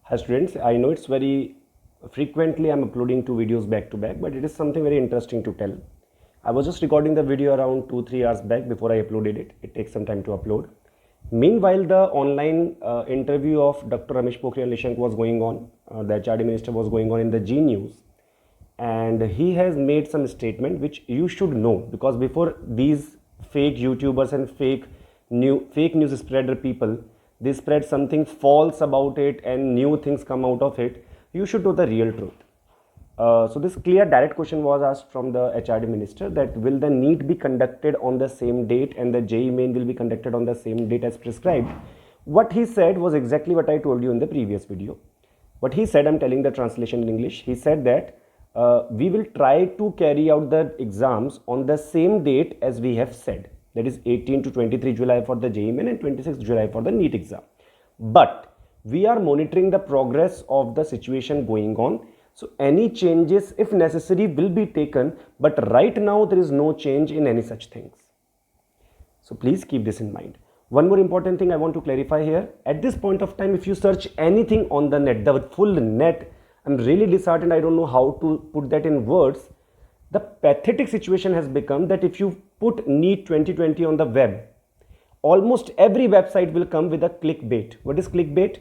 Hi students, I know it's very frequently I'm uploading two videos back to back, but it is something very interesting to tell. I was just recording the video around 2-3 hours back before I uploaded it. It takes some time to upload. Meanwhile, the online interview of Dr. Ramesh Pokhriyal Nishank was going on. The HRD minister was going on in the G News, and he has made some statement which you should know, because before these fake YouTubers and fake news spreader people, they spread something false about it and new things come out of it. You should know the real truth. So this clear direct question was asked from the HRD minister, that will the NEET be conducted on the same date and the JEE Main will be conducted on the same date as prescribed. What he said was exactly what I told you in the previous video. What he said, I'm telling the translation in English. He said that we will try to carry out the exams on the same date as we have said. That is 18 to 23 July for the JEE Main and 26 July for the NEET exam. But we are monitoring the progress of the situation going on. So any changes, if necessary, will be taken. But right now there is no change in any such things. So please keep this in mind. One more important thing I want to clarify here. At this point of time, if you search anything on the net, the full net, I'm really disheartened. I don't know how to put that in words. The pathetic situation has become that if you put NEET 2020 on the web, almost every website will come with a clickbait. What is clickbait?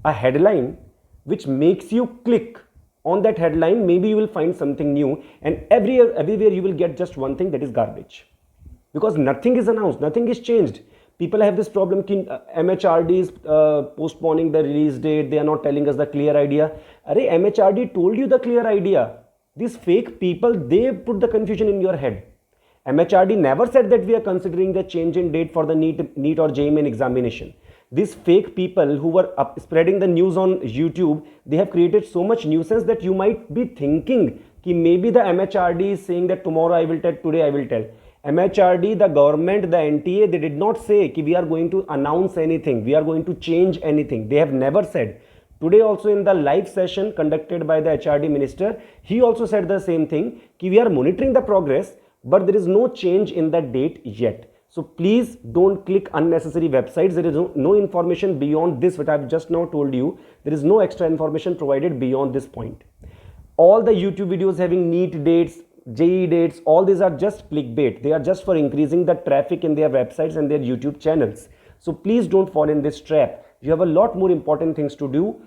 A headline which makes you click on that headline. Maybe you will find something new, and everywhere you will get just one thing, that is garbage. Because nothing is announced, nothing is changed. People have this problem, MHRD is postponing the release date, they are not telling us the clear idea. Arey, MHRD told you the clear idea. These fake people, they put the confusion in your head. MHRD never said that we are considering the change in date for the NEET or JEE Main examination. These fake people who were spreading the news on YouTube, they have created so much nuisance that you might be thinking that maybe the MHRD is saying that tomorrow I will tell, today I will tell. MHRD, the government, the NTA, they did not say that we are going to announce anything, we are going to change anything. They have never said. Today also in the live session conducted by the HRD minister, he also said the same thing, that we are monitoring the progress, but there is no change in the date yet. So please don't click unnecessary websites. There is no information beyond this, what I have just now told you. There is no extra information provided beyond this point. All the YouTube videos having NEET dates, JEE dates, all these are just clickbait. They are just for increasing the traffic in their websites and their YouTube channels. So please don't fall in this trap. You have a lot more important things to do.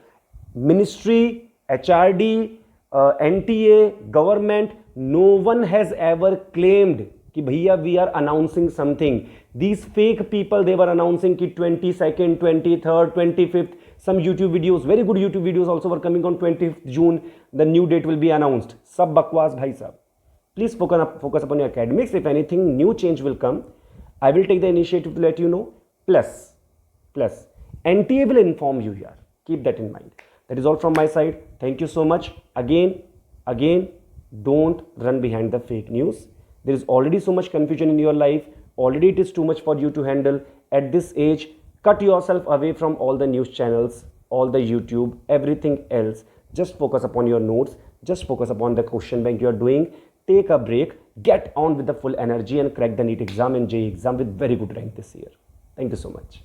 Ministry, HRD, NTA, government, no one has ever claimed कि भैया we are announcing something. These fake people, they were announcing कि 22nd, 23rd, 25th, some YouTube videos, very good YouTube videos also were coming on 20th June, the new date will be announced. Sab bakwas bhai sab. Please focus upon your academics. If anything new change will come, I will take the initiative to let you know. Plus, NTA will inform you here. Keep that in mind. That is all from my side. Thank you so much. Again, don't run behind the fake news. There is already so much confusion in your life. Already it is too much for you to handle. At this age, cut yourself away from all the news channels, all the YouTube, everything else. Just focus upon your notes. Just focus upon the question bank you are doing. Take a break. Get on with the full energy and crack the NEET exam and JEE exam with very good rank this year. Thank you so much.